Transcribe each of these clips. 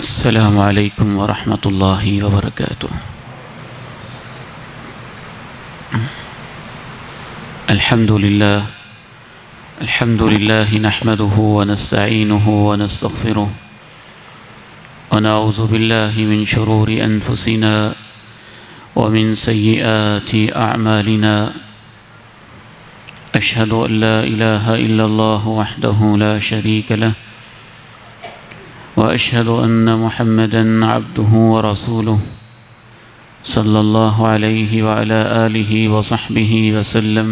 السلام علیکم ورحمۃ اللہ وبرکاتہ۔ الحمد للہ نحمده ونستعینه ونستغفره ونعوذ باللہ من شرور انفسنا ومن سیئات اعمالنا، اشہد ان لا الہ الا اللہ وحدہ لا شریک لہ وأشهد أن محمدًا عبده ورسوله صلى الله عليه وعلى آله وصحبه وسلم.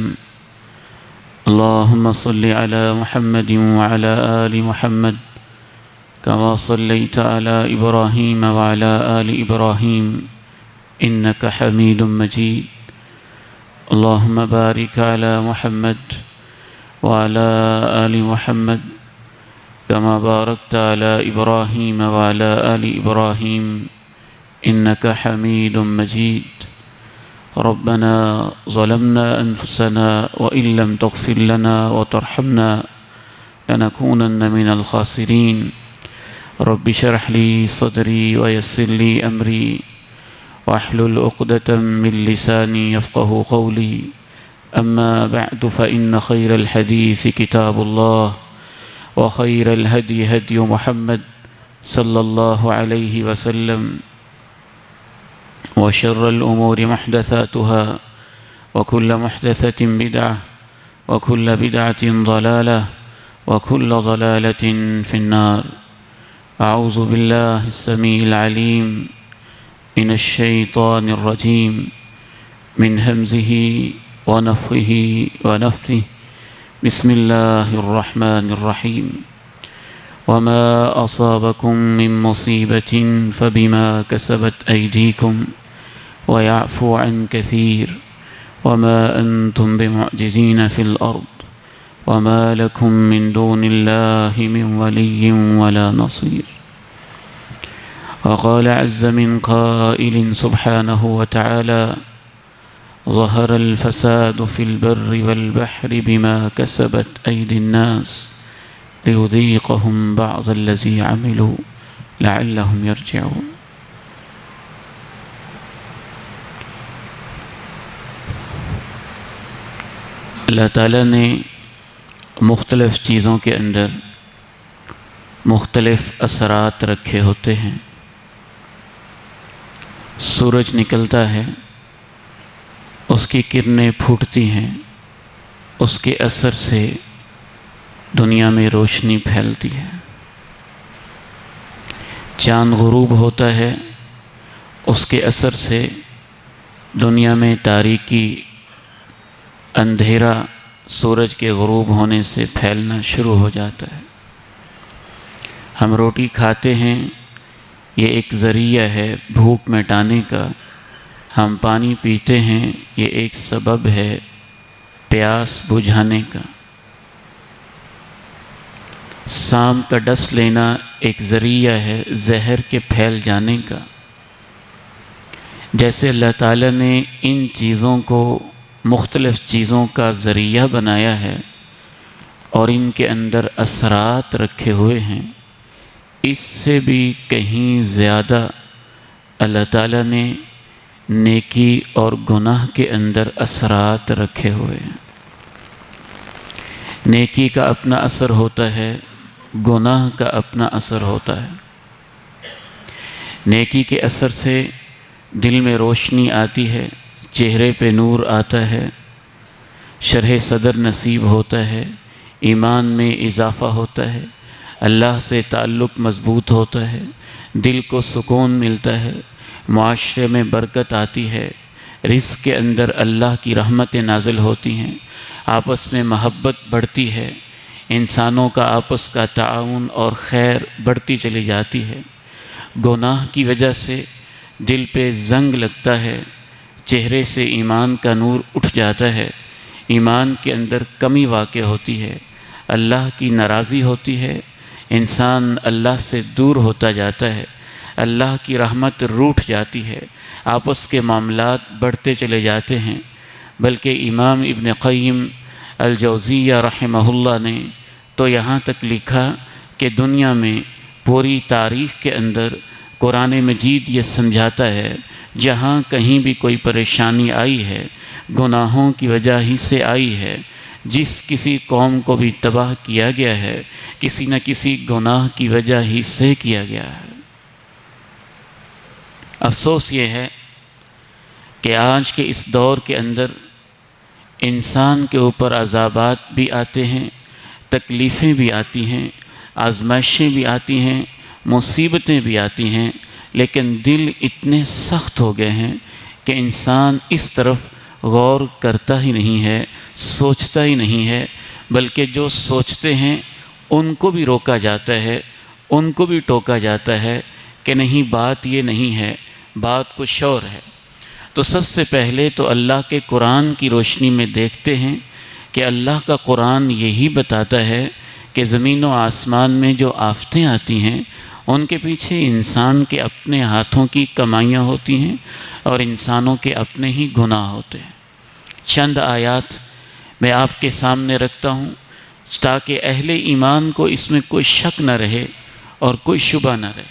اللهم صل على محمد وعلى آل محمد كما صليت على إبراهيم وعلى آل إبراهيم إنك حميد مجيد. اللهم بارك على محمد وعلى آل محمد كما باركت على إبراهيم وعلى آل إبراهيم إنك حميد مجيد. ربنا ظلمنا أنفسنا وإن لم تغفر لنا وترحمنا لنكونن من الخاسرين. رب اشرح لي صدري ويسر لي أمري واحلل عقدة من لساني يفقهوا قولي. أما بعد فإن خير الحديث كتاب الله وخير الهدي هدي محمد صلى الله عليه وسلم وشر الأمور محدثاتها وكل محدثة بدعة وكل بدعة ضلالة وكل ضلالة في النار. أعوذ بالله السميع العليم من الشيطان الرجيم من همزه ونفخه ونفثه. بسم الله الرحمن الرحيم. وما أصابكم من مصيبة فبما كسبت أيديكم ويعفو عن كثير وما أنتم بمعجزين في الأرض وما لكم من دون الله من ولي ولا نصير. وقال عز من قائل سبحانه وتعالى: ظهر الفساد في البر والبحر بما كسبت أيدي الناس ليذيقهم بعض الذي عملوا لعلهم يرجعون. اللہ تعالیٰ نے مختلف چیزوں کے اندر مختلف اثرات رکھے ہوتے ہیں. سورج نکلتا ہے، اس کی کرنیں پھوٹتی ہیں، اس کے اثر سے دنیا میں روشنی پھیلتی ہے. چاند غروب ہوتا ہے، اس کے اثر سے دنیا میں تاریکی، اندھیرا سورج کے غروب ہونے سے پھیلنا شروع ہو جاتا ہے. ہم روٹی کھاتے ہیں، یہ ایک ذریعہ ہے بھوک مٹانے کا. ہم پانی پیتے ہیں، یہ ایک سبب ہے پیاس بجھانے کا. سام کا ڈس لینا ایک ذریعہ ہے زہر کے پھیل جانے کا. جیسے اللہ تعالیٰ نے ان چیزوں کو مختلف چیزوں کا ذریعہ بنایا ہے اور ان کے اندر اثرات رکھے ہوئے ہیں، اس سے بھی کہیں زیادہ اللہ تعالیٰ نے نیکی اور گناہ کے اندر اثرات رکھے ہوئے ہیں. نیکی کا اپنا اثر ہوتا ہے، گناہ کا اپنا اثر ہوتا ہے. نیکی کے اثر سے دل میں روشنی آتی ہے، چہرے پہ نور آتا ہے، شرح صدر نصیب ہوتا ہے، ایمان میں اضافہ ہوتا ہے، اللہ سے تعلق مضبوط ہوتا ہے، دل کو سکون ملتا ہے، معاشرے میں برکت آتی ہے، رزق کے اندر اللہ کی رحمتیں نازل ہوتی ہیں، آپس میں محبت بڑھتی ہے، انسانوں کا آپس کا تعاون اور خیر بڑھتی چلی جاتی ہے. گناہ کی وجہ سے دل پہ زنگ لگتا ہے، چہرے سے ایمان کا نور اٹھ جاتا ہے، ایمان کے اندر کمی واقع ہوتی ہے، اللہ کی ناراضی ہوتی ہے، انسان اللہ سے دور ہوتا جاتا ہے، اللہ کی رحمت روٹھ جاتی ہے، آپس کے معاملات بڑھتے چلے جاتے ہیں. بلکہ امام ابن قیم الجوزیہ رحمہ اللہ نے تو یہاں تک لکھا کہ دنیا میں پوری تاریخ کے اندر قرآن مجید یہ سمجھاتا ہے جہاں کہیں بھی کوئی پریشانی آئی ہے گناہوں کی وجہ ہی سے آئی ہے. جس کسی قوم کو بھی تباہ کیا گیا ہے کسی نہ کسی گناہ کی وجہ ہی سے کیا گیا ہے. افسوس یہ ہے کہ آج کے اس دور کے اندر انسان کے اوپر عذابات بھی آتے ہیں، تکلیفیں بھی آتی ہیں، آزمائشیں بھی آتی ہیں، مصیبتیں بھی آتی ہیں، لیکن دل اتنے سخت ہو گئے ہیں کہ انسان اس طرف غور کرتا ہی نہیں ہے، سوچتا ہی نہیں ہے، بلکہ جو سوچتے ہیں ان کو بھی روکا جاتا ہے، ان کو بھی ٹوکا جاتا ہے کہ نہیں بات یہ نہیں ہے، بات کچھ اور ہے. تو سب سے پہلے تو اللہ کے قرآن کی روشنی میں دیکھتے ہیں کہ اللہ کا قرآن یہی بتاتا ہے کہ زمین و آسمان میں جو آفتیں آتی ہیں ان کے پیچھے انسان کے اپنے ہاتھوں کی کمائیاں ہوتی ہیں اور انسانوں کے اپنے ہی گناہ ہوتے ہیں. چند آیات میں آپ کے سامنے رکھتا ہوں تاکہ اہل ایمان کو اس میں کوئی شک نہ رہے اور کوئی شبہ نہ رہے.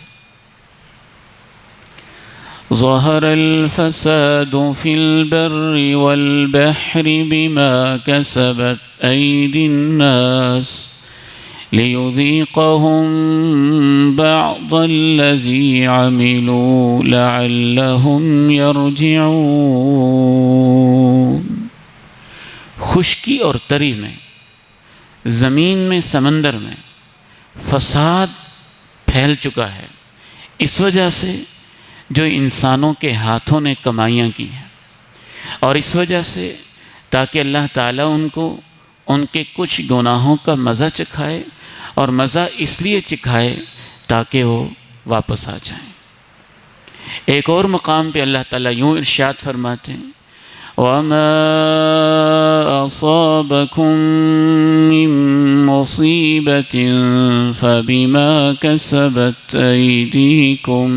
ظہر الفساد فی البر والبحر بما کسبت ایدی الناس لیذیقہم بعض الذی عملوا لعلہم یرجعون. خشکی اور تری میں، زمین میں، سمندر میں فساد پھیل چکا ہے اس وجہ سے جو انسانوں کے ہاتھوں نے کمائیاں کی ہیں، اور اس وجہ سے تاکہ اللہ تعالیٰ ان کو ان کے کچھ گناہوں کا مزہ چکھائے، اور مزہ اس لیے چکھائے تاکہ وہ واپس آ جائیں. ایک اور مقام پہ اللہ تعالیٰ یوں ارشاد فرماتے ہیں وَمَا أَصَابَكُم مِّن مُّصِيبَةٍ فَبِمَا كَسَبَتْ أَيْدِيكُمْ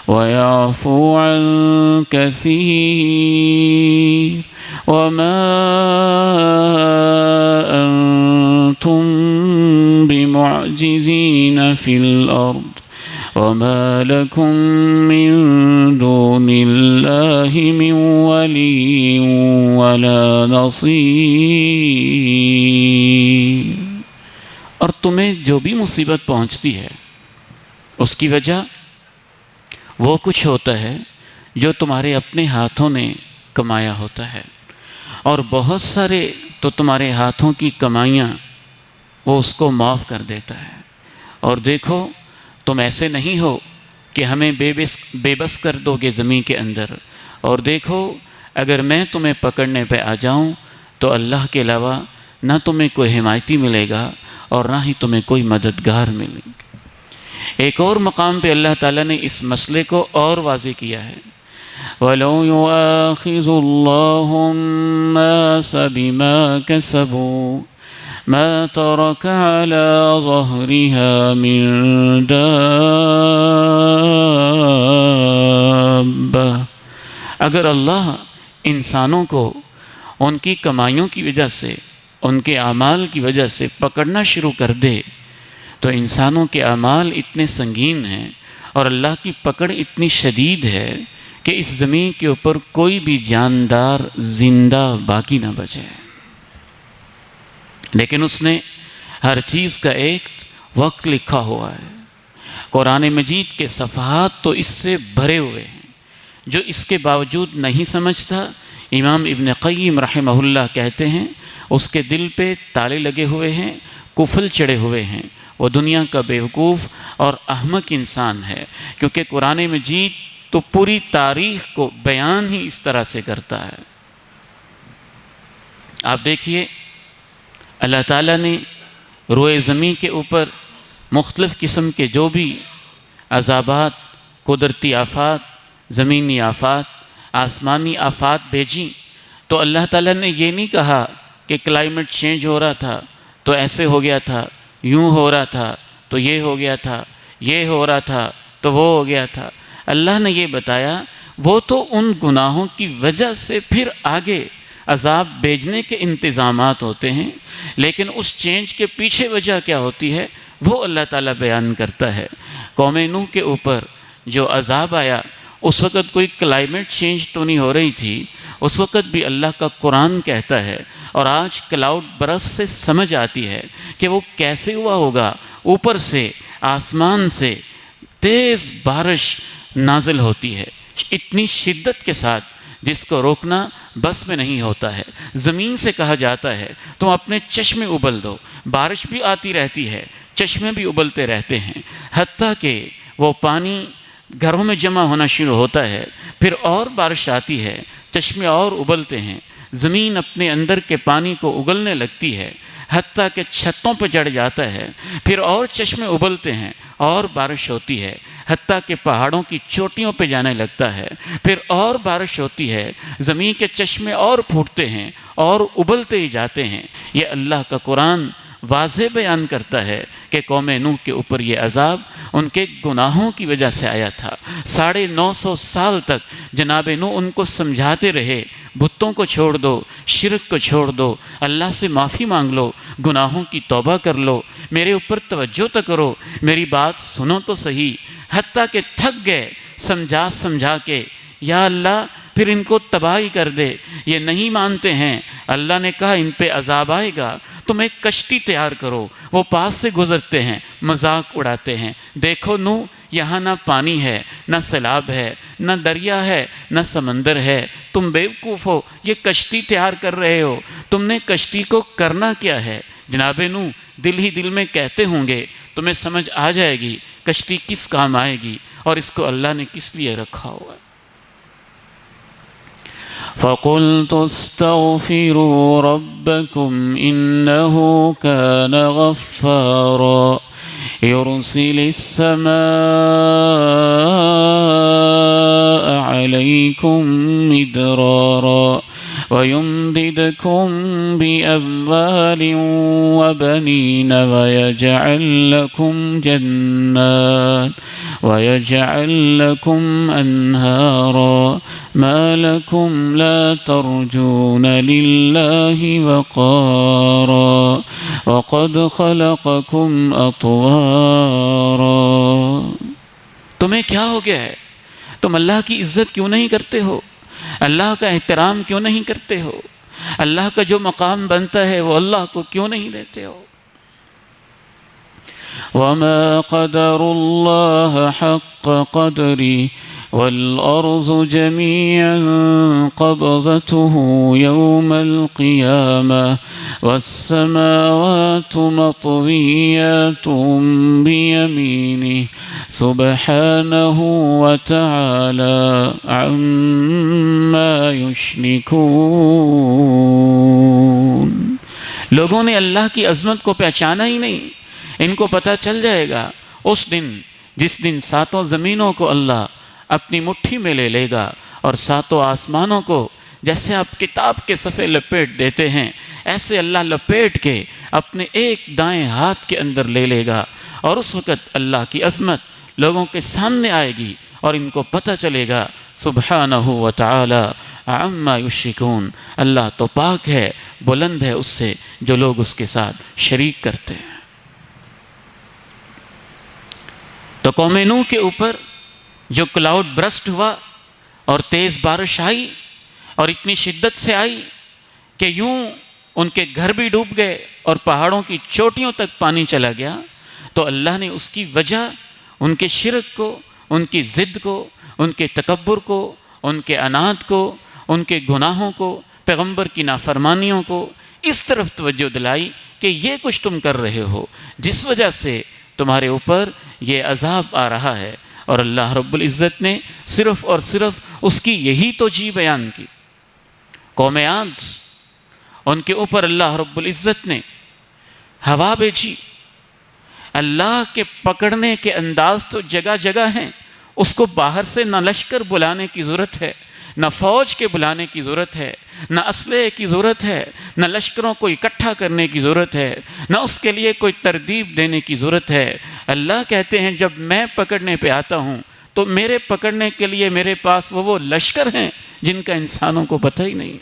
وَيَعْفُو عَن كَثِيرٍ وَمَا أَنتُم بِمُعْجِزِينَ فِي الْأَرْضِ وَمَا لَكُم مِّن دُونِ اللَّهِ مِن وَلِيٍّ وَلَا نَصِيرٍ. اور تمہیں جو بھی مصیبت پہنچتی ہے اس کی وجہ وہ کچھ ہوتا ہے جو تمہارے اپنے ہاتھوں نے کمایا ہوتا ہے، اور بہت سارے تو تمہارے ہاتھوں کی کمائیاں وہ اس کو معاف کر دیتا ہے. اور دیکھو تم ایسے نہیں ہو کہ ہمیں بے بس کر دو گے زمین کے اندر، اور دیکھو اگر میں تمہیں پکڑنے پہ آ جاؤں تو اللہ کے علاوہ نہ تمہیں کوئی حمایتی ملے گا اور نہ ہی تمہیں کوئی مددگار ملے گا. ایک اور مقام پہ اللہ تعالیٰ نے اس مسئلے کو اور واضح کیا ہے وَلَوْ يُؤَاخِذُ اللَّهُ النَّاسَ بِمَا كَسَبُوا مَا تَرَكَ عَلَى ظَهْرِهَا مِن دَابَّةٍ. اگر اللہ انسانوں کو ان کی کمائیوں کی وجہ سے، ان کے اعمال کی وجہ سے پکڑنا شروع کر دے تو انسانوں کے اعمال اتنے سنگین ہیں اور اللہ کی پکڑ اتنی شدید ہے کہ اس زمین کے اوپر کوئی بھی جاندار زندہ باقی نہ بچے. لیکن اس نے ہر چیز کا ایک وقت لکھا ہوا ہے. قرآن مجید کے صفحات تو اس سے بھرے ہوئے ہیں. جو اس کے باوجود نہیں سمجھتا، امام ابن قیم رحمہ اللہ کہتے ہیں اس کے دل پہ تالے لگے ہوئے ہیں، قفل چڑھے ہوئے ہیں، وہ دنیا کا بیوقوف اور احمق انسان ہے، کیونکہ قرآن مجید تو پوری تاریخ کو بیان ہی اس طرح سے کرتا ہے. آپ دیکھیے اللہ تعالیٰ نے روئے زمین کے اوپر مختلف قسم کے جو بھی عذابات، قدرتی آفات، زمینی آفات، آسمانی آفات بھیجیں تو اللہ تعالیٰ نے یہ نہیں کہا کہ کلائمیٹ چینج ہو رہا تھا تو ایسے ہو گیا تھا، یوں ہو رہا تھا تو یہ ہو گیا تھا، یہ ہو رہا تھا تو وہ ہو گیا تھا. اللہ نے یہ بتایا وہ تو ان گناہوں کی وجہ سے پھر آگے عذاب بھیجنے کے انتظامات ہوتے ہیں، لیکن اس چینج کے پیچھے وجہ کیا ہوتی ہے وہ اللہ تعالیٰ بیان کرتا ہے۔ قوم نوح کے اوپر جو عذاب آیا، اس وقت کوئی کلائمیٹ چینج تو نہیں ہو رہی تھی، اس وقت بھی اللہ کا قرآن کہتا ہے، اور آج کلاؤڈ برس سے سمجھ آتی ہے کہ وہ کیسے ہوا ہوگا۔ اوپر سے آسمان سے تیز بارش نازل ہوتی ہے اتنی شدت کے ساتھ جس کو روکنا بس میں نہیں ہوتا ہے۔ زمین سے کہا جاتا ہے تم اپنے چشمے ابل دو، بارش بھی آتی رہتی ہے، چشمے بھی ابلتے رہتے ہیں، حتیٰ کہ وہ پانی گھروں میں جمع ہونا شروع ہوتا ہے، پھر اور بارش آتی ہے، چشمے اور ابلتے ہیں، زمین اپنے اندر کے پانی کو اگلنے لگتی ہے، حتیٰ کہ چھتوں پہ چڑھ جاتا ہے، پھر اور چشمے ابلتے ہیں اور بارش ہوتی ہے، حتیٰ کہ پہاڑوں کی چوٹیوں پہ جانے لگتا ہے، پھر اور بارش ہوتی ہے، زمین کے چشمے اور پھوٹتے ہیں اور ابلتے ہی جاتے ہیں۔ یہ اللہ کا قرآن واضح بیان کرتا ہے کہ قوم نوح کے اوپر یہ عذاب ان کے گناہوں کی وجہ سے آیا تھا۔ 950 سال تک جناب نوح ان کو سمجھاتے رہے، بتوں کو چھوڑ دو، شرک کو چھوڑ دو، اللہ سے معافی مانگ لو، گناہوں کی توبہ کر لو، میرے اوپر توجہ تو کرو، میری بات سنو تو صحیح۔ حتیٰ کہ تھک گئے سمجھا کے، یا اللہ پھر ان کو تباہی کر دے، یہ نہیں مانتے ہیں۔ اللہ نے کہا ان پہ عذاب آئے گا، تم ایک کشتی تیار کرو۔ وہ پاس سے گزرتے ہیں، مذاق اڑاتے ہیں، دیکھو نوح یہاں نہ پانی ہے، نہ سیلاب ہے، نہ دریا ہے، نہ سمندر ہے، تم بیوقوف ہو، یہ کشتی تیار کر رہے ہو، تم نے کشتی کو کرنا کیا ہے؟ جناب نوح دل ہی دل میں کہتے ہوں گے، تمہیں سمجھ آ جائے گی کشتی کس کام آئے گی اور اس کو اللہ نے کس لیے رکھا ہوا ہے۔ فَقُلْتُ اسْتَغْفِرُوا رَبَّكُمْ إِنَّهُ كَانَ غَفَّارًا يُرْسِلِ السَّمَاءَ عَلَيْكُمْ مِدْرَارًا وَيُمْدِدْكُمْ بِأَمْوَالٍ وَبَنِينَ وَيَجْعَلْ لَكُمْ جَنَّاتٍ وَيَجْعَلْ لَكُمْ أَنْهَارًا مَا لَكُمْ لَا تَرْجُونَ لِلَّهِ وَقَارًا وَقَدْ خَلَقَكُمْ أَطْوَارًا۔ تمہیں کیا ہو گیا ہے؟ تم اللہ کی عزت کیوں نہیں کرتے ہو؟ اللہ کا احترام کیوں نہیں کرتے ہو؟ اللہ کا جو مقام بنتا ہے وہ اللہ کو کیوں نہیں دیتے ہو؟ وَمَا قَدَرُوا اللَّهَ حَقَّ قَدْرِهِ وَالْأَرْضُ جَمِيعًا قَبْضَتُهُ يَوْمَ الْقِيَامَةِ وَالسَّمَاوَاتُ مَطْوِيَّاتٌ بِيَمِينِهِ سُبْحَانَهُ وَتَعَالَى عَمَّا يُشْرِكُونَ۔ لوگوں نے اللہ کی عظمت کو پہچانا ہی نہیں۔ ان کو پتہ چل جائے گا اس دن جس دن ساتوں زمینوں کو اللہ اپنی مٹھی میں لے لے گا اور ساتوں آسمانوں کو جیسے آپ کتاب کے صفحے لپیٹ دیتے ہیں ایسے اللہ لپیٹ کے اپنے ایک دائیں ہاتھ کے اندر لے لے گا، اور اس وقت اللہ کی عظمت لوگوں کے سامنے آئے گی اور ان کو پتہ چلے گا سبحانہ و تعالی عما یشرکون، اللہ تو پاک ہے، بلند ہے اس سے جو لوگ اس کے ساتھ شریک کرتے ہیں۔ تو قوم نوح کے اوپر جو کلاؤڈ برسٹ ہوا اور تیز بارش آئی اور اتنی شدت سے آئی کہ یوں ان کے گھر بھی ڈوب گئے اور پہاڑوں کی چوٹیوں تک پانی چلا گیا، تو اللہ نے اس کی وجہ ان کے شرک کو، ان کی ضد کو، ان کے تکبر کو، ان کے عناد کو، ان کے گناہوں کو، پیغمبر کی نافرمانیوں کو اس طرف توجہ دلائی کہ یہ کچھ تم کر رہے ہو جس وجہ سے تمہارے اوپر یہ عذاب آ رہا ہے۔ اور اللہ رب العزت نے صرف اور صرف اس کی یہی توجیہ بیان کی۔ قوم عاد، ان کے اوپر اللہ رب العزت نے ہوا بھیجی۔ اللہ کے پکڑنے کے انداز تو جگہ جگہ ہیں، اس کو باہر سے نہ لشکر بلانے کی ضرورت ہے، نہ فوج کے بلانے کی ضرورت ہے، نہ اسلحے کی ضرورت ہے، نہ لشکروں کو اکٹھا کرنے کی ضرورت ہے، نہ اس کے لیے کوئی ترتیب دینے کی ضرورت ہے۔ اللہ کہتے ہیں جب میں پکڑنے پہ آتا ہوں تو میرے پکڑنے کے لیے میرے پاس وہ لشکر ہیں جن کا انسانوں کو پتہ ہی نہیں۔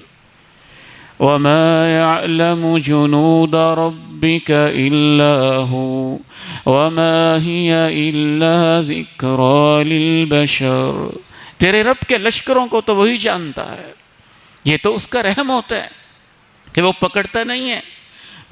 وما يعلم جنود ربك إلا هو وما هي إلا ذكرى للبشر. تیرے رب کے لشکروں کو تو وہی جانتا ہے. یہ تو اس کا رحم ہوتا ہے کہ وہ پکڑتا نہیں ہے.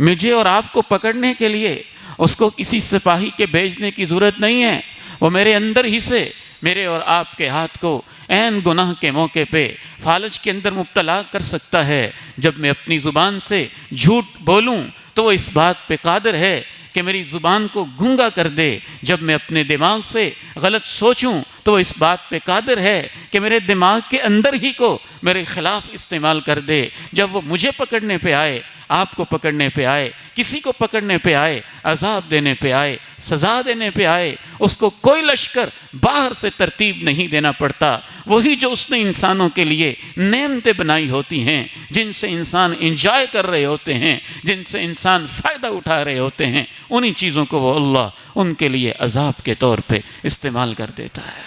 مجھے اور آپ کو پکڑنے کے لیے اس کو کسی سپاہی کے بھیجنے کی ضرورت نہیں ہے. وہ میرے اندر ہی سے میرے اور آپ کے ہاتھ کو عین گناہ کے موقع پہ فالج کے اندر مبتلا کر سکتا ہے. جب میں اپنی زبان سے جھوٹ بولوں تو وہ اس بات پہ قادر ہے کہ میری زبان کو گونگا کر دے. جب میں اپنے دماغ سے غلط سوچوں تو وہ اس بات پہ قادر ہے کہ میرے دماغ کے اندر ہی کو میرے خلاف استعمال کر دے. جب وہ مجھے پکڑنے پہ آئے، آپ کو پکڑنے پہ آئے، کسی کو پکڑنے پہ آئے، عذاب دینے پہ آئے، سزا دینے پہ آئے، اس کو کوئی لشکر باہر سے ترتیب نہیں دینا پڑتا. وہی جو اس نے انسانوں کے لیے نعمتیں بنائی ہوتی ہیں، جن سے انسان انجوائے کر رہے ہوتے ہیں، جن سے انسان فائدہ اٹھا رہے ہوتے ہیں، انہی چیزوں کو وہ اللہ ان کے لیے عذاب کے طور پہ استعمال کر دیتا ہے.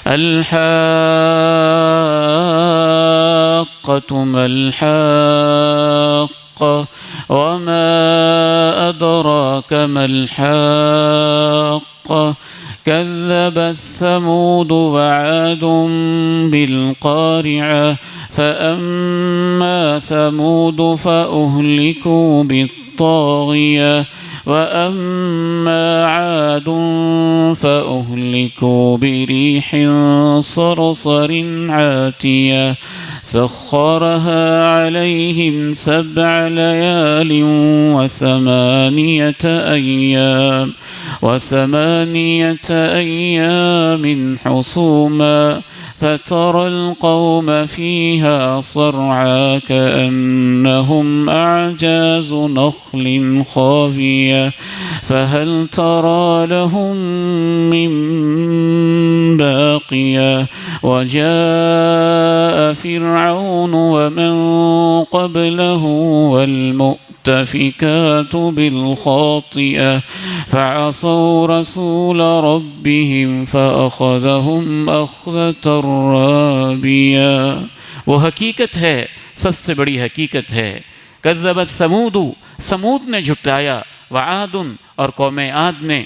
الحاقة ما الحاقة وما أدراك ما الحاقة كذبت ثمود وعاد بالقارعة فأما ثمود فأهلكوا بالطاغية وأما عاد فأهلكوا بريح صرصر عاتية سخرها عليهم 7 ليال وثمانية أيام حصوما فترى القوم فيها صرعى كأنهم أعجاز نخل خاوية فهل ترى لهم من باقية وجاء فرعون ومن قبله والمؤتفكات بالخاطئة فعصوا رسول ربهم فأخذهم أخذة رابية. وہ حقیقت ہے، سب سے بڑی حقیقت ہے. کذبت ثمود، سمود نے جھٹلایا، وعاد اور قوم عاد نے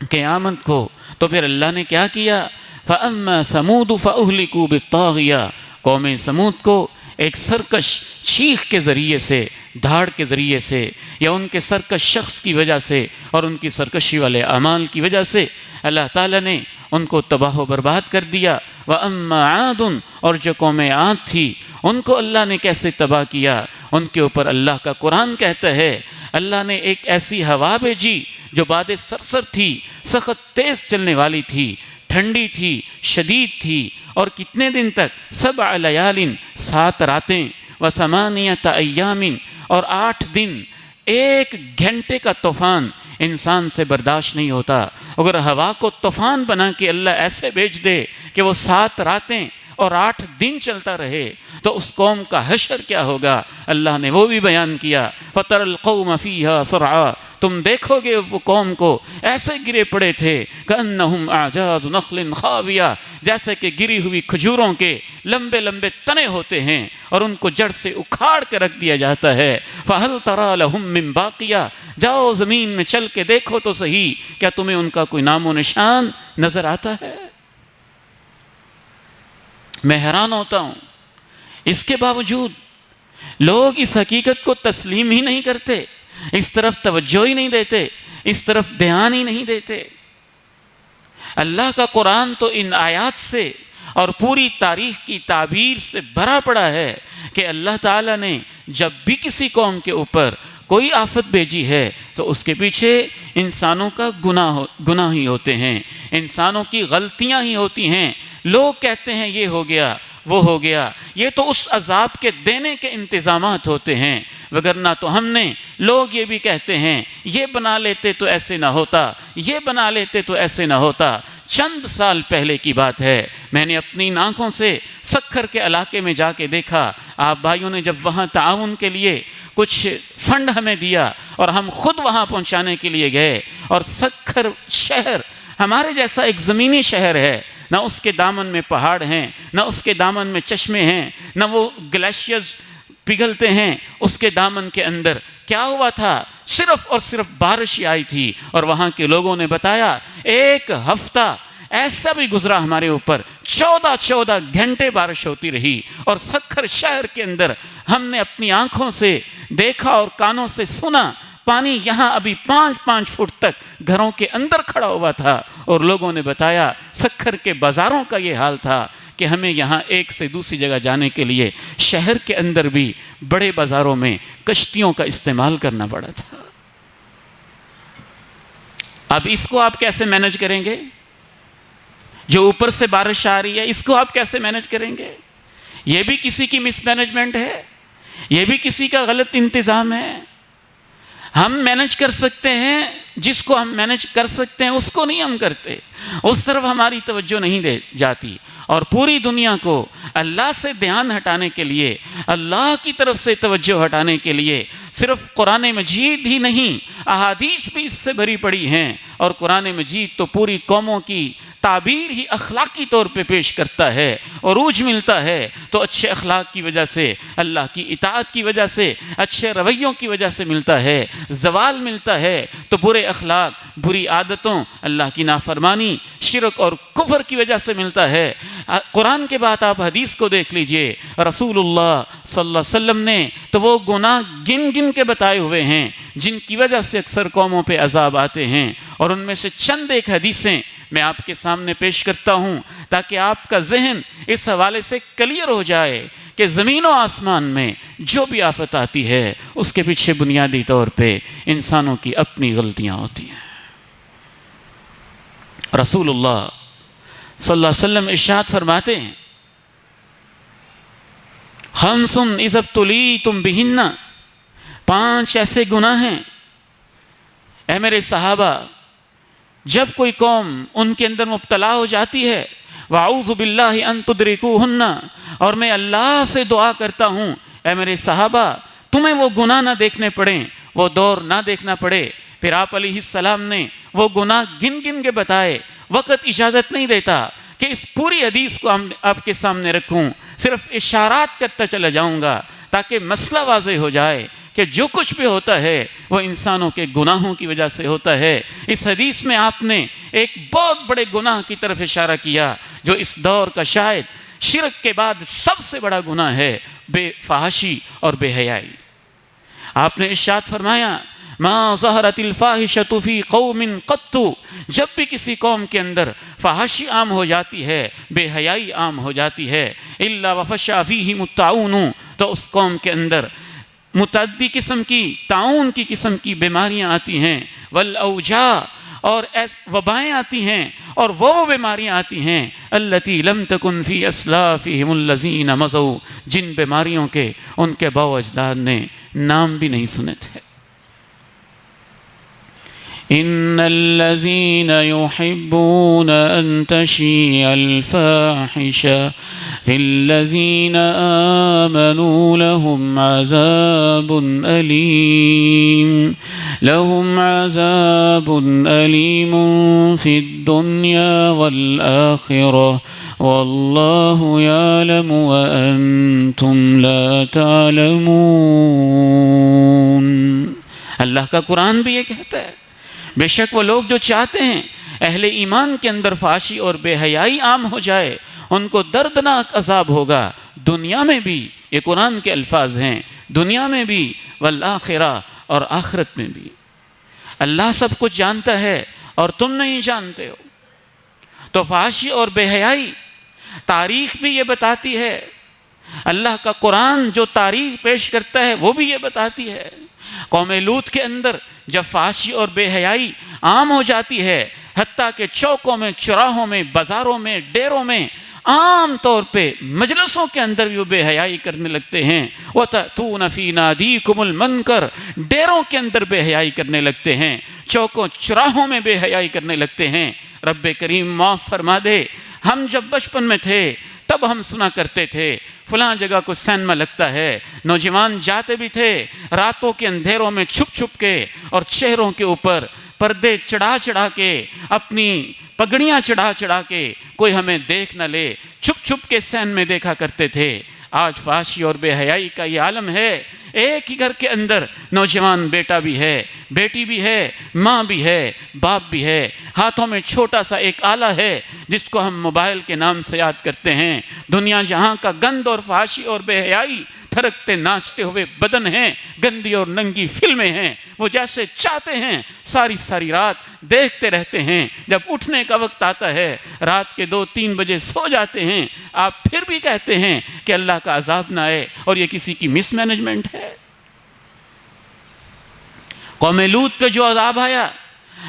قیامت کو. تو پھر اللہ نے کیا کیا؟ فَأَمَّا ثَمُودُ فَأُهْلِكُوا بِالطَّاغِيَةِ. قوم سمود کو ایک سرکش چیخ کے ذریعے سے، دھاڑ کے ذریعے سے، یا ان کے سرکش شخص کی وجہ سے اور ان کی سرکشی والے اعمال کی وجہ سے اللہ تعالیٰ نے ان کو تباہ و برباد کر دیا. وَأَمَّا عَادٌ، اور جو قوم عاد تھی ان کو اللہ نے کیسے تباہ کیا؟ ان کے اوپر اللہ کا قرآن کہتا ہے اللہ نے ایک ایسی ہوا بھیجی جو باد سرسر تھی، سخت تیز چلنے والی تھی، ٹھنڈی تھی، شدید تھی. اور کتنے دن تک؟ 7 لیال، 7 راتیں، و8 ایام، اور 8 دن. 1 گھنٹے کا طوفان انسان سے برداشت نہیں ہوتا. اگر ہوا کو طوفان بنا کے اللہ ایسے بھیج دے کہ وہ 7 راتیں اور 8 دن چلتا رہے تو اس قوم کا حشر کیا ہوگا؟ اللہ نے وہ بھی بیان کیا. فَتَرَى الْقَوْمَ فِيهَا صَرْعَىٰ، تم دیکھو گے وہ قوم کو ایسے گرے پڑے تھے كَأَنَّهُمْ أَعْجَازُ نَخْلٍ خَاوِيَةٍ، جیسے کہ گری ہوئی کھجوروں کے لمبے لمبے تنے ہوتے ہیں اور ان کو جڑ سے اکھاڑ کے رکھ دیا جاتا ہے. فَهَلْ تَرَى لَهُم مِّن بَاقِيَةٍ، جاؤ زمین میں چل کے دیکھو تو صحیح، کیا تمہیں ان کا کوئی نام و نشان نظر آتا ہے؟ میں حیران ہوتا ہوں، اس کے باوجود لوگ اس حقیقت کو تسلیم ہی نہیں کرتے، اس طرف توجہ ہی نہیں دیتے، اس طرف دھیان ہی نہیں دیتے. اللہ کا قرآن تو ان آیات سے اور پوری تاریخ کی تعبیر سے بھرا پڑا ہے کہ اللہ تعالیٰ نے جب بھی کسی قوم کے اوپر کوئی آفت بھیجی ہے تو اس کے پیچھے انسانوں کا گناہ ہی ہوتے ہیں، انسانوں کی غلطیاں ہی ہوتی ہیں. لوگ کہتے ہیں یہ ہو گیا وہ ہو گیا، یہ تو اس عذاب کے دینے کے انتظامات ہوتے ہیں، وگرنہ تو ہم نے، لوگ یہ بھی کہتے ہیں یہ بنا لیتے تو ایسے نہ ہوتا، یہ بنا لیتے تو ایسے نہ ہوتا. چند سال پہلے کی بات ہے، میں نے اپنی آنکھوں سے سکھر کے علاقے میں جا کے دیکھا. آپ بھائیوں نے جب وہاں تعاون کے لیے کچھ فنڈ ہمیں دیا اور ہم خود وہاں پہنچانے کے لیے گئے، اور سکھر شہر ہمارے جیسا ایک زمینی شہر ہے، نہ اس کے دامن میں پہاڑ ہیں، نہ اس کے دامن میں چشمے ہیں، نہ وہ گلیشیئرز پگھلتے ہیں اس کے دامن کے اندر۔ کیا ہوا تھا؟ صرف اور صرف بارش ہی آئی تھی، اور وہاں کے لوگوں نے بتایا 1 ہفتہ ایسا بھی گزرا ہمارے اوپر، 14 گھنٹے بارش ہوتی رہی، اور سکھر شہر کے اندر ہم نے اپنی آنکھوں سے دیکھا اور کانوں سے سنا، پانی یہاں ابھی 5 فٹ تک گھروں کے اندر کھڑا ہوا تھا۔ اور لوگوں نے بتایا سکھر کے بازاروں کا یہ حال تھا کہ ہمیں یہاں ایک سے دوسری جگہ جانے کے لیے شہر کے اندر بھی بڑے بازاروں میں کشتیوں کا استعمال کرنا پڑا تھا۔ اب اس کو آپ کیسے مینج کریں گے؟ جو اوپر سے بارش آ رہی ہے اس کو آپ کیسے مینج کریں گے؟ یہ بھی کسی کی مس مینجمنٹ ہے، یہ بھی کسی کا غلط انتظام ہے۔ ہم مینج کر سکتے ہیں، جس کو ہم مینج کر سکتے ہیں اس کو نہیں ہم کرتے، اس طرف ہماری توجہ نہیں دے جاتی۔ اور پوری دنیا کو اللہ سے دھیان ہٹانے کے لیے، اللہ کی طرف سے توجہ ہٹانے کے لیے صرف قرآن مجید ہی نہیں، احادیث بھی اس سے بھری پڑی ہیں۔ اور قرآن مجید تو پوری قوموں کی تعبیر ہی اخلاقی طور پہ پیش کرتا ہے۔ عروج ملتا ہے تو اچھے اخلاق کی وجہ سے، اللہ کی اطاعت کی وجہ سے، اچھے رویوں کی وجہ سے ملتا ہے۔ زوال ملتا ہے تو برے اخلاق، بری عادتوں، اللہ کی نافرمانی، شرک اور کفر کی وجہ سے ملتا ہے۔ قرآن کے بعد آپ حدیث کو دیکھ لیجئے، رسول اللہ صلی اللہ علیہ وسلم نے تو وہ گناہ گن گن کے بتائے ہوئے ہیں جن کی وجہ سے اکثر قوموں پہ عذاب آتے ہیں۔ اور ان میں سے چند ایک حدیثیں میں آپ کے سامنے پیش کرتا ہوں تاکہ آپ کا ذہن اس حوالے سے کلیئر ہو جائے کہ زمین و آسمان میں جو بھی آفت آتی ہے اس کے پیچھے بنیادی طور پہ انسانوں کی اپنی غلطیاں ہوتی ہیں۔ رسول اللہ صلی اللہ علیہ وسلم ارشاد فرماتے ہیں، خمس اذا ابتلیتم بہن، 5 ایسے گناہ ہیں اے میرے صحابہ، جب کوئی قوم ان کے اندر مبتلا ہو جاتی ہے، وَأَعُوذُ بِاللَّهِ أَن تُدْرِكُوهُنَّ، اور میں اللہ سے دعا کرتا ہوں اے میرے صحابہ تمہیں وہ گناہ نہ دیکھنے پڑیں، وہ دور نہ دیکھنا پڑے۔ پھر آپ علیہ السلام نے وہ گناہ گن گن کے بتائے۔ وقت اجازت نہیں دیتا کہ اس پوری حدیث کو آپ کے سامنے رکھوں، صرف اشارات کرتا چلا جاؤں گا تاکہ مسئلہ واضح ہو جائے کہ جو کچھ بھی ہوتا ہے وہ انسانوں کے گناہوں کی وجہ سے ہوتا ہے۔ اس حدیث میں آپ نے ایک بہت بڑے گناہ کی طرف اشارہ کیا جو اس دور کا شاید شرک کے بعد سب سے بڑا گناہ ہے، بے فحاشی اور بے حیائی۔ آپ نے ارشاد فرمایا، ما ظہرت الفاحشۃ فی قوم قط، جب بھی کسی قوم کے اندر فحاشی عام ہو جاتی ہے، بے حیائی عام ہو جاتی ہے، الا وفشا فیہم الطاعون، تو اس قوم کے اندر متعدی قسم کی، طاعون کی قسم کی بیماریاں آتی ہیں، والاوجاع، اور وبائیں آتی ہیں، اور وہ بیماریاں آتی ہیں التی لم تکن فی اسلافہم الذین مضوا، جن بیماریوں کے ان کے باؤ اجداد نے نام بھی نہیں سنے تھے۔ ان الذین یحبون ان تشیع الفاحشہ فی الذین آمنوا لهم عذاب علیم فی الدنیا والآخرہ واللہ یعلم وانتم لا تعلمون۔ اللہ کا قرآن بھی یہ کہتا ہے، بے شک وہ لوگ جو چاہتے ہیں اہل ایمان کے اندر فحاشی اور بے حیائی عام ہو جائے ان کو دردناک عذاب ہوگا، دنیا میں بھی، یہ قرآن کے الفاظ ہیں، دنیا میں بھی والآخرہ، اور آخرت میں بھی۔ اللہ سب کچھ جانتا ہے اور تم نہیں جانتے ہو۔ تو فحاشی اور بے حیائی تاریخ بھی یہ بتاتی ہے، اللہ کا قرآن جو تاریخ پیش کرتا ہے وہ بھی یہ بتاتی ہے۔ قوم لوط کے اندر جب فحاشی اور بے حیائی عام ہو جاتی ہے، حتیٰ کہ چوکوں میں، چوراہوں میں، بازاروں میں، ڈیروں میں، عام طور پہ مجلسوں کے اندر بھی وہ بے حیائی کرنے لگتے ہیں۔ وَتَأْتُونَ فِي نَادِيكُمُ الْمُنْكَرَ، ڈیروں کے اندر بے حیائی کرنے لگتے ہیں، چوکوں چوراہوں میں بے حیائی کرنے لگتے ہیں۔ رب کریم معاف فرما دے، ہم جب بچپن میں تھے تب ہم سنا کرتے تھے فلاں جگہ کو سینما لگتا ہے، نوجوان جاتے بھی تھے راتوں کے اندھیروں میں چھپ چھپ کے، اور چہروں کے اوپر پردے چڑھا چڑھا کے، اپنی پگڑیاں چڑھا چڑھا کے کوئی ہمیں دیکھ نہ لے، چھپ چھپ کے صحن میں دیکھا کرتے تھے۔ آج فحاشی اور بے حیائی کا یہ عالم ہے۔ ایک ہی گھر کے اندر نوجوان بیٹا بھی ہے، بیٹی بھی ہے، ماں بھی ہے، باپ بھی ہے، ہاتھوں میں چھوٹا سا ایک آلہ ہے جس کو ہم موبائل کے نام سے یاد کرتے ہیں۔ دنیا جہاں کا گند اور فحاشی اور بے حیائی، تھرکتے ناچتے ہوئے بدن ہیں، گندی اور ننگی فلمیں ہیں، وہ جیسے چاہتے ہیں ساری ساری رات دیکھتے رہتے ہیں۔ جب اٹھنے کا وقت آتا ہے، رات کے 2-3 بجے سو جاتے ہیں، آپ پھر بھی کہتے ہیں کہ اللہ کا عذاب نہ آئے، اور یہ کسی کی مس مینجمنٹ ہے۔ قوم لوط پہ جو عذاب آیا،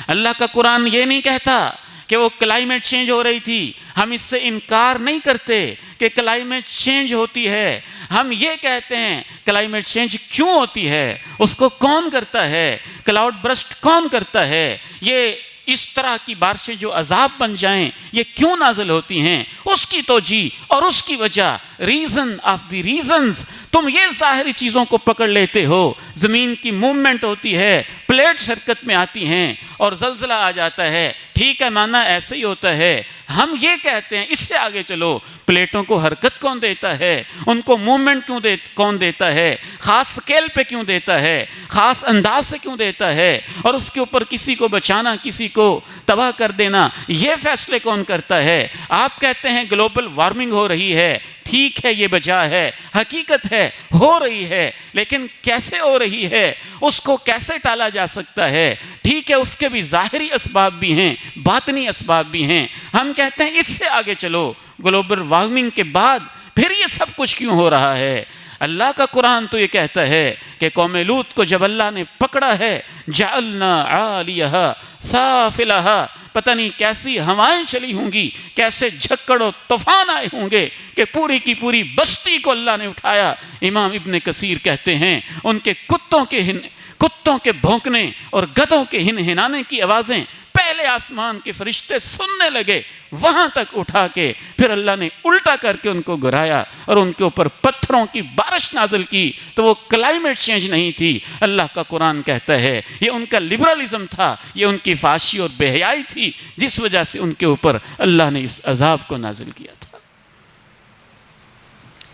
اللہ کا قرآن یہ نہیں کہتا کہ وہ کلائمیٹ چینج ہو رہی تھی۔ ہم اس سے انکار نہیں کرتے کہ کلائمیٹ چینج ہوتی ہے، ہم یہ کہتے ہیں کلائمیٹ چینج کیوں ہوتی ہے، اس کو کون کرتا ہے، کلاؤڈ برسٹ کون کرتا ہے، یہ اس طرح کی بارشیں جو عذاب بن جائیں یہ کیوں نازل ہوتی ہیں، اس کی توجیہ اور اس کی وجہ، ریزن آف دی ریزنز۔ تم یہ ظاہری چیزوں کو پکڑ لیتے ہو، زمین کی موومنٹ ہوتی ہے، پلیٹس حرکت میں آتی ہیں اور زلزلہ آ جاتا ہے، ٹھیک ہے مانا ایسے ہی ہوتا ہے۔ ہم یہ کہتے ہیں اس سے آگے چلو، پلیٹوں کو حرکت کون دیتا ہے، ان کو موومنٹ کون دیتا ہے، خاص سکیل پہ کیوں دیتا ہے، خاص انداز سے کیوں دیتا ہے، اور اس کے اوپر کسی کو بچانا، کسی کو تباہ کر دینا، یہ فیصلے کون کرتا ہے۔ آپ کہتے ہیں گلوبل وارمنگ ہو رہی ہے، ٹھیک ہے یہ وجہ ہے، حقیقت ہے، ہو رہی ہے، لیکن کیسے ہو رہی ہے، اس کو کیسے ٹالا جا سکتا ہے۔ ٹھیک ہے اس کے بھی ظاہری اسباب بھی ہیں، باطنی اسباب بھی ہیں۔ ہم کہتے ہیں اس سے آگے چلو، گلوبل وارمنگ کے بعد پھر یہ سب کچھ کیوں ہو رہا ہے۔ اللہ کا قرآن تو یہ کہتا ہے کہ قوم لوط کو جب اللہ نے پکڑا ہے، جعلنا عالیہا سافلہا، پتہ نہیں کیسی ہوائیں چلی ہوں گی، کیسے جھکڑ و طوفان آئے ہوں گے کہ پوری کی پوری بستی کو اللہ نے اٹھایا۔ امام ابن کثیر کہتے ہیں ان کے کتوں کے بھونکنے اور گدھوں کے ہنہنانے کی آوازیں پہلے آسمان کے فرشتے سننے لگے، وہاں تک اٹھا کے پھر اللہ نے الٹا کر کے ان کو گرایا اور ان کے اوپر پتھروں کی بارش نازل کی۔ تو وہ کلائمیٹ چینج نہیں تھی، اللہ کا قرآن کہتا ہے یہ ان کا لبرلزم تھا، یہ ان کی فحاشی اور بے حیائی تھی، جس وجہ سے ان کے اوپر اللہ نے اس عذاب کو نازل کیا تھا۔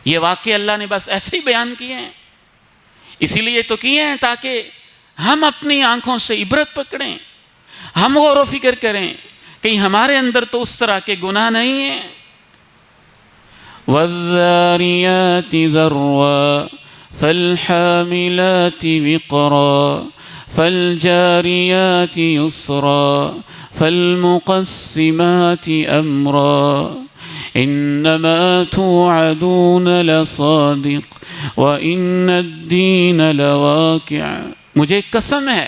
یہ واقعے اللہ نے بس ایسے ہی بیان کیے ہیں، اسی لیے تو کیے ہیں تاکہ ہم اپنی آنکھوں سے عبرت پکڑیں، ہم غور و فکر کریں کہیں ہمارے اندر تو اس طرح کے گناہ نہیں ہیں۔ وَالذَّارِيَاتِ ذَرْوًا فَالْحَامِلَاتِ وِقْرًا فَالْجَارِيَاتِ يُسْرًا فَالْمُقَسِّمَاتِ أَمْرًا إِنَّمَا تُوعَدُونَ لَصَادِقٌ وَإِنَّ الدِّينَ لَوَاقِعٌ۔ مجھے قسم ہے،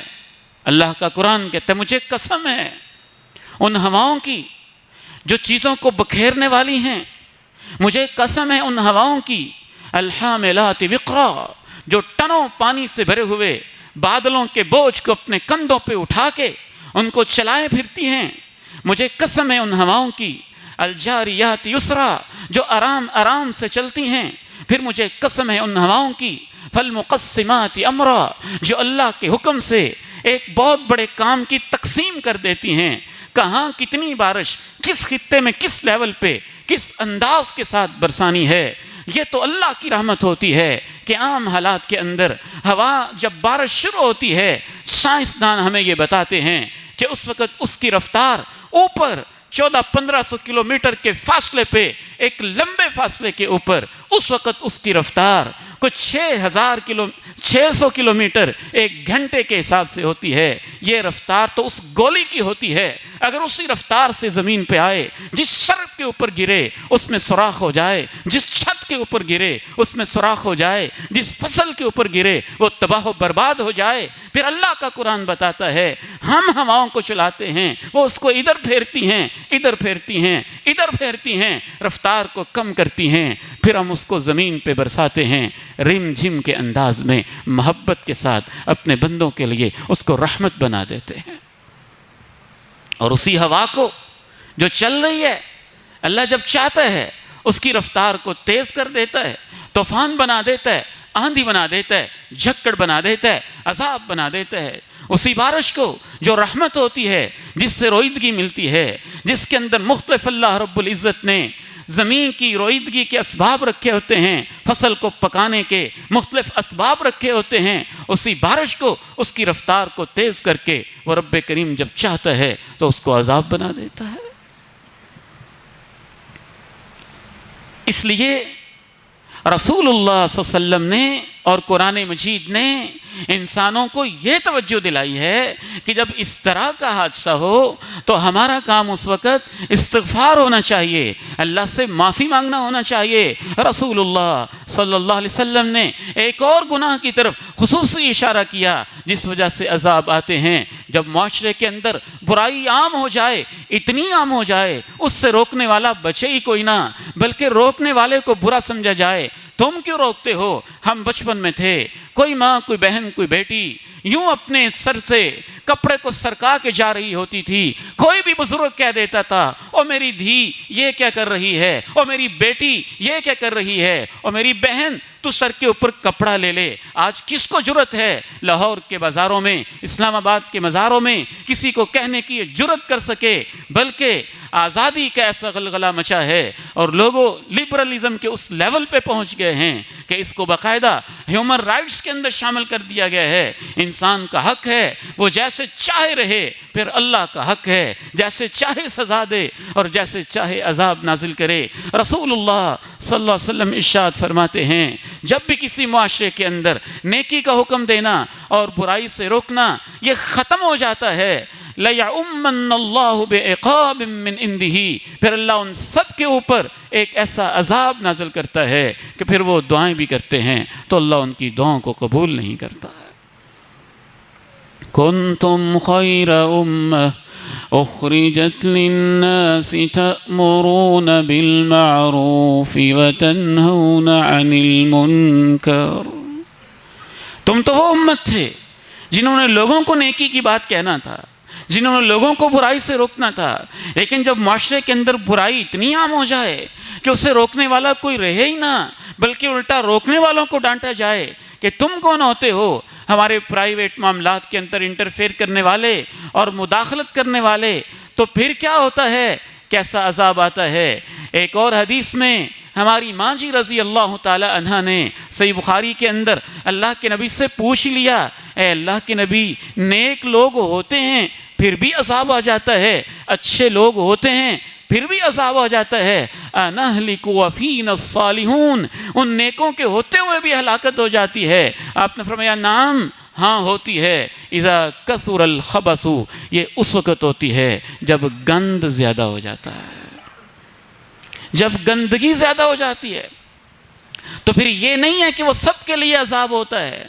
اللہ کا قرآن کہتا ہے مجھے قسم ہے ان ہواؤں کی جو چیزوں کو بکھیرنے والی ہیں، مجھے قسم ہے ان ہواؤں کی الحاملات وقرا، جو ٹنوں پانی سے بھرے ہوئے بادلوں کے بوجھ کو اپنے کندھوں پہ اٹھا کے ان کو چلائے پھرتی ہیں۔ مجھے قسم ہے ان ہواؤں کی الجاریات یسرا، جو آرام آرام سے چلتی ہیں۔ پھر مجھے قسم ہے ان ہواؤں کی فالمقسمات امرا، جو اللہ کے حکم سے ایک بہت بڑے کام کی تقسیم کر دیتی ہیں۔ کہاں کتنی بارش، کس خطے میں کس لیول پہ، کس انداز کے ساتھ برسانی ہے، یہ تو اللہ کی رحمت ہوتی ہے کہ عام حالات کے اندر ہوا جب بارش شروع ہوتی ہے، سائنسدان ہمیں یہ بتاتے ہیں کہ اس وقت اس کی رفتار اوپر 1400-1500 کلومیٹر کے فاصلے پہ، ایک لمبے فاصلے کے اوپر اس وقت اس کی رفتار کچھ 600 کلومیٹر ایک گھنٹے کے حساب سے ہوتی ہے۔ یہ رفتار تو اس گولی کی ہوتی ہے، اگر اسی رفتار سے زمین پہ آئے، جس سڑک کے اوپر گرے اس میں سوراخ ہو جائے، جس چھت کے اوپر گرے اس میں سوراخ ہو جائے، جس فصل کے اوپر گرے وہ تباہ و برباد ہو جائے۔ پھر اللہ کا قرآن بتاتا ہے ہم ہواؤں کو چلاتے ہیں، وہ اس کو ادھر پھیرتی ہیں، ادھر پھیرتی ہیں، ادھر پھیرتی ہیں، رفتار کو کم کرتی ہیں، پھر ہم اس کو زمین پہ برساتے ہیں رم جھم کے انداز میں، محبت کے ساتھ اپنے بندوں کے لیے اس کو رحمت بنا دیتے ہیں۔ اور اسی ہوا کو جو چل رہی ہے، اللہ جب چاہتا ہے اس کی رفتار کو تیز کر دیتا ہے، طوفان بنا دیتا ہے، آندھی بنا دیتا ہے، جھکڑ بنا دیتا ہے، عذاب بنا دیتا ہے۔ اسی بارش کو جو رحمت ہوتی ہے، جس سے روئیدگی ملتی ہے، جس کے اندر مختلف اللہ رب العزت نے زمین کی روئیدگی کے اسباب رکھے ہوتے ہیں، فصل کو پکانے کے مختلف اسباب رکھے ہوتے ہیں، اسی بارش کو، اس کی رفتار کو تیز کر کے وہ رب کریم جب چاہتا ہے تو اس کو عذاب بنا دیتا ہے۔ اس لیے رسول اللہ صلی اللہ علیہ وسلم نے اور قرآن مجید نے انسانوں کو یہ توجہ دلائی ہے کہ جب اس طرح کا حادثہ ہو تو ہمارا کام اس وقت استغفار ہونا چاہیے، اللہ سے معافی مانگنا ہونا چاہیے۔ رسول اللہ صلی اللہ علیہ وسلم نے ایک اور گناہ کی طرف خصوصی اشارہ کیا جس وجہ سے عذاب آتے ہیں۔ جب معاشرے کے اندر برائی عام ہو جائے، اتنی عام ہو جائے، اس سے روکنے والا بچے ہی کوئی نہ، بلکہ روکنے والے کو برا سمجھا جائے، تم کیوں روکتے ہو؟ ہم بچپن میں تھے، کوئی ماں، کوئی بہن، کوئی بیٹی یوں اپنے سر سے کپڑے کو سرکا کے جا رہی ہوتی تھی، کوئی بھی بزرگ کہہ دیتا تھا، او میری دھی یہ کیا کر رہی ہے، او میری بیٹی یہ کیا کر رہی ہے، او میری بہن تو سر کے اوپر کپڑا لے لے۔ آج کس کو جرت ہے لاہور کے بازاروں میں، اسلام آباد کے مزاروں میں کسی کو کہنے کی جرت کر سکے؟ بلکہ آزادی کا ایسا غلغلہ مچا ہے اور لوگوں لبرلزم کے اس لیول پہ پہنچ گئے ہیں کہ اس کو باقاعدہ ہیومن رائٹس کے اندر شامل کر دیا گیا ہے۔ انسان کا حق ہے وہ جیسے چاہے رہے، پھر اللہ کا حق ہے جیسے چاہے سزا دے اور جیسے چاہے عذاب نازل کرے۔ رسول اللہ صلی اللہ علیہ وسلم ارشاد فرماتے ہیں جب بھی کسی معاشرے کے اندر نیکی کا حکم دینا اور برائی سے روکنا یہ ختم ہو جاتا ہے، لَيَعُمَّنَّ اللَّهُ بِعِقَابٍ مِّنْ عِنْدِهِ، پھر اللہ ان سب کے اوپر ایک ایسا عذاب نازل کرتا ہے کہ پھر وہ دعائیں بھی کرتے ہیں تو اللہ ان کی دعاؤں کو قبول نہیں کرتا ہے۔ كُنْتُمْ خَيْرَ أُمَّةٍ أُخْرِجَتْ لِلنَّاسِ تَأْمُرُونَ بِالْمَعْرُوفِ وَتَنْهَوْنَ عَنِ الْمُنْكَرِ، تم تو وہ امت تھے جنہوں نے لوگوں کو نیکی کی بات کہنا تھا، جنہوں نے لوگوں کو برائی سے روکنا تھا، لیکن جب معاشرے کے اندر برائی اتنی عام ہو جائے کہ اسے روکنے والا کوئی رہے ہی نہ، بلکہ الٹا روکنے والوں کو ڈانٹا جائے کہ تم کون ہوتے ہو ہمارے پرائیویٹ معاملات کے اندر انٹرفیئر کرنے والے اور مداخلت کرنے والے، تو پھر کیا ہوتا ہے، کیسا عذاب آتا ہے۔ ایک اور حدیث میں ہماری ماں جی رضی اللہ تعالی عنہ نے صحیح بخاری کے اندر اللہ کے نبی سے پوچھ لیا، اے اللہ کے نبی، نیک لوگ ہوتے ہیں پھر بھی عذاب آ جاتا ہے، اچھے لوگ ہوتے ہیں پھر بھی عذاب آ جاتا ہے، اَنَهْلِكُ وَفِينَ الصَّالِحُونَ، ان نیکوں کے ہوتے ہوئے بھی ہلاکت ہو جاتی ہے؟ آپ نے فرمایا نعم، ہاں ہوتی ہے، اِذَا كَثُرَ الْخَبَثُ، یہ اس وقت ہوتی ہے جب گند زیادہ ہو جاتا ہے، جب گندگی زیادہ ہو جاتی ہے۔ تو پھر یہ نہیں ہے کہ وہ سب کے لیے عذاب ہوتا ہے،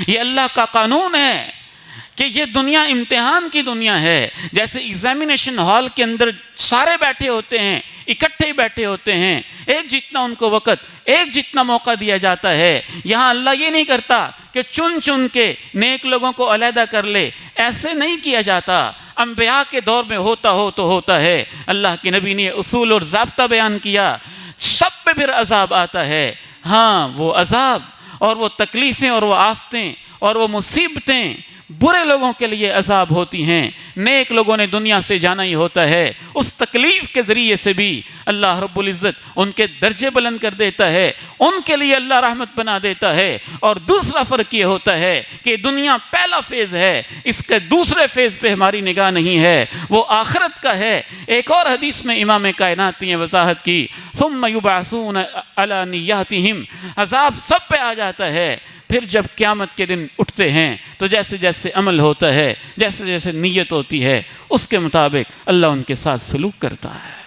یہ اللہ کا قانون ہے کہ یہ دنیا امتحان کی دنیا ہے۔ جیسے ایگزامینیشن ہال کے اندر سارے بیٹھے ہوتے ہیں، اکٹھے ہی بیٹھے ہوتے ہیں، ایک جتنا ان کو وقت، ایک جتنا موقع دیا جاتا ہے، یہاں اللہ یہ نہیں کرتا کہ چن چن کے نیک لوگوں کو علیحدہ کر لے، ایسے نہیں کیا جاتا۔ انبیاء کے دور میں ہوتا ہو تو ہوتا ہے، اللہ کے نبی نے اصول اور ضابطہ بیان کیا، سب پہ پھر عذاب آتا ہے۔ ہاں وہ عذاب اور وہ تکلیفیں اور وہ آفتیں اور وہ مصیبتیں برے لوگوں کے لیے عذاب ہوتی ہیں، نیک لوگوں نے دنیا سے جانا ہی ہوتا ہے، اس تکلیف کے ذریعے سے بھی اللہ رب العزت ان کے درجے بلند کر دیتا ہے، ان کے لیے اللہ رحمت بنا دیتا ہے۔ اور دوسرا فرق یہ ہوتا ہے کہ دنیا پہلا فیز ہے، اس کے دوسرے فیز پہ ہماری نگاہ نہیں ہے، وہ آخرت کا ہے۔ ایک اور حدیث میں امام کائنات نے وضاحت کی، ثم یبعثون علی نیاتہم، عذاب سب پہ آ جاتا ہے، پھر جب قیامت کے دن اٹھتے ہیں تو جیسے جیسے عمل ہوتا ہے، جیسے جیسے نیت ہوتی ہے، اس کے مطابق اللہ ان کے ساتھ سلوک کرتا ہے۔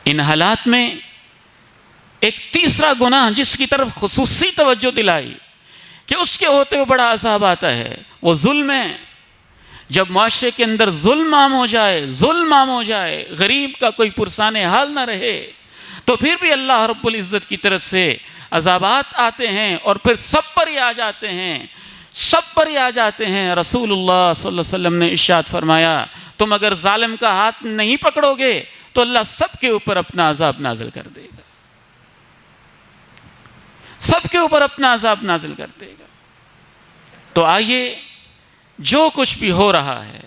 ان حالات میں ایک تیسرا گناہ جس کی طرف خصوصی توجہ دلائی کہ اس کے ہوتے ہوئے بڑا عذاب آتا ہے، وہ ظلم ہے۔ جب معاشرے کے اندر ظلم عام ہو جائے، ظلم عام ہو جائے، غریب کا کوئی پرسان حال نہ رہے، تو پھر بھی اللہ رب العزت کی طرف سے عذابات آتے ہیں اور پھر سب پر ہی آ جاتے ہیں، سب پر ہی آ جاتے ہیں۔ رسول اللہ صلی اللہ علیہ وسلم نے ارشاد فرمایا، تم اگر ظالم کا ہاتھ نہیں پکڑو گے تو اللہ سب کے اوپر اپنا عذاب نازل کر دے گا، سب کے اوپر اپنا عذاب نازل کر دے گا۔ تو آئیے جو کچھ بھی ہو رہا ہے،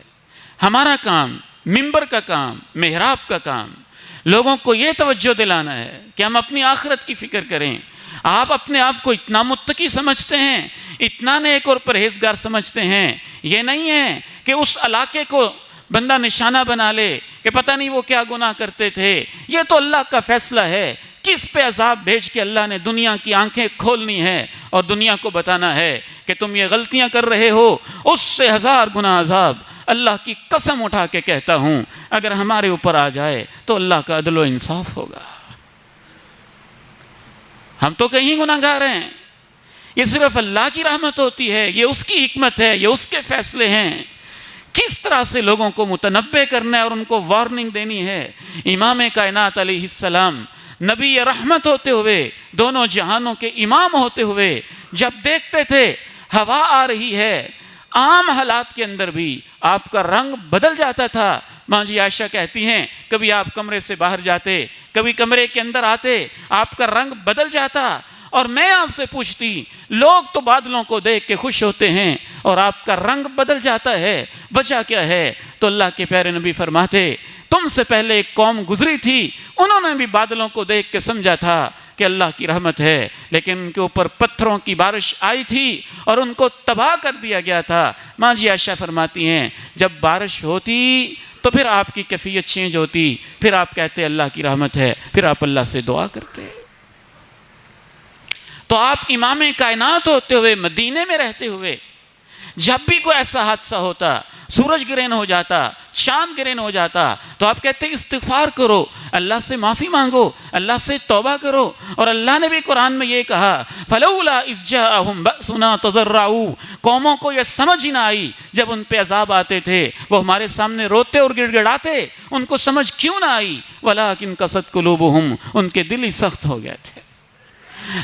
ہمارا کام، منبر کا کام، محراب کا کام، لوگوں کو یہ توجہ دلانا ہے کہ ہم اپنی آخرت کی فکر کریں۔ آپ اپنے آپ کو اتنا متقی سمجھتے ہیں، اتنا نیک اور پرہیزگار سمجھتے ہیں، یہ نہیں ہے کہ اس علاقے کو بندہ نشانہ بنا لے کہ پتہ نہیں وہ کیا گناہ کرتے تھے۔ یہ تو اللہ کا فیصلہ ہے، کس پہ عذاب بھیج کے اللہ نے دنیا کی آنکھیں کھولنی ہے اور دنیا کو بتانا ہے کہ تم یہ غلطیاں کر رہے ہو، اس سے 1000 گنا عذاب۔ اللہ کی قسم اٹھا کے کہتا ہوں اگر ہمارے اوپر آ جائے تو اللہ کا عدل و انصاف ہوگا۔ ہم تو کہیں گناہ گار ہیں، یہ صرف اللہ کی رحمت ہوتی ہے، یہ اس کی حکمت ہے، یہ اس کے فیصلے ہیں۔ کس طرح سے لوگوں کو متنبع کرنا ہے اور ان کو وارننگ دینی ہے۔ امام کائنات علیہ السلام، نبی رحمت ہوتے ہوئے، دونوں جہانوں کے امام ہوتے ہوئے، جب دیکھتے تھے ہوا آ رہی ہے، عام حالات کے اندر بھی آپ کا رنگ بدل جاتا تھا۔ ماں جی عائشہ کہتی ہیں کبھی آپ کمرے سے باہر جاتے، کبھی کمرے کے اندر آتے، آپ کا رنگ بدل جاتا، اور میں آپ سے پوچھتی لوگ تو بادلوں کو دیکھ کے خوش ہوتے ہیں اور آپ کا رنگ بدل جاتا ہے، وجہ کیا ہے؟ تو اللہ کے پیارے نبی فرماتے تم سے پہلے ایک قوم گزری تھی، انہوں نے بھی بادلوں کو دیکھ کے سمجھا تھا کہ اللہ کی رحمت ہے، لیکن ان کے اوپر پتھروں کی بارش آئی تھی اور ان کو تباہ کر دیا گیا تھا۔ ماں جی عائشہ فرماتی ہیں جب بارش ہوتی تو پھر آپ کی کیفیت چینج ہوتی، پھر آپ کہتے اللہ کی رحمت ہے، پھر آپ اللہ سے دعا کرتے۔ تو آپ امام کائنات ہوتے ہوئے، مدینے میں رہتے ہوئے، جب بھی کوئی ایسا حادثہ ہوتا، سورج گرہن ہو جاتا، چاند گرہن ہو جاتا، تو آپ کہتے استغفار کرو، اللہ سے معافی مانگو، اللہ سے توبہ کرو۔ اور اللہ نے بھی قرآن میں یہ کہا فَلَوْلَا إِذْ جَاءَهُمْ بَأْسُنَا تَضَرَّعُوا، قوموں کو یہ سمجھ ہی نہ آئی جب ان پہ عذاب آتے تھے، وہ ہمارے سامنے روتے اور گڑ گڑاتے، ان کو سمجھ کیوں نہ آئی؟ وَلَٰكِنْ قَسَتْ قُلُوبُهُمْ، ان کے دل ہی سخت ہو گئے تھے،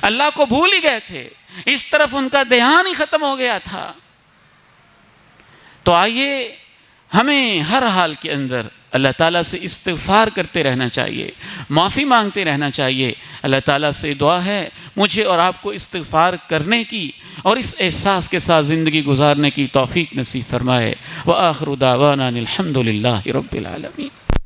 اللہ کو بھول ہی گئے تھے، اس طرف ان کا دھیان ہی ختم ہو گیا تھا۔ تو آئیے ہمیں ہر حال کے اندر اللہ تعالیٰ سے استغفار کرتے رہنا چاہیے، معافی مانگتے رہنا چاہیے۔ اللہ تعالیٰ سے دعا ہے مجھے اور آپ کو استغفار کرنے کی اور اس احساس کے ساتھ زندگی گزارنے کی توفیق نصیب فرمائے۔ وآخر دعوانا الحمد للہ رب العالمین۔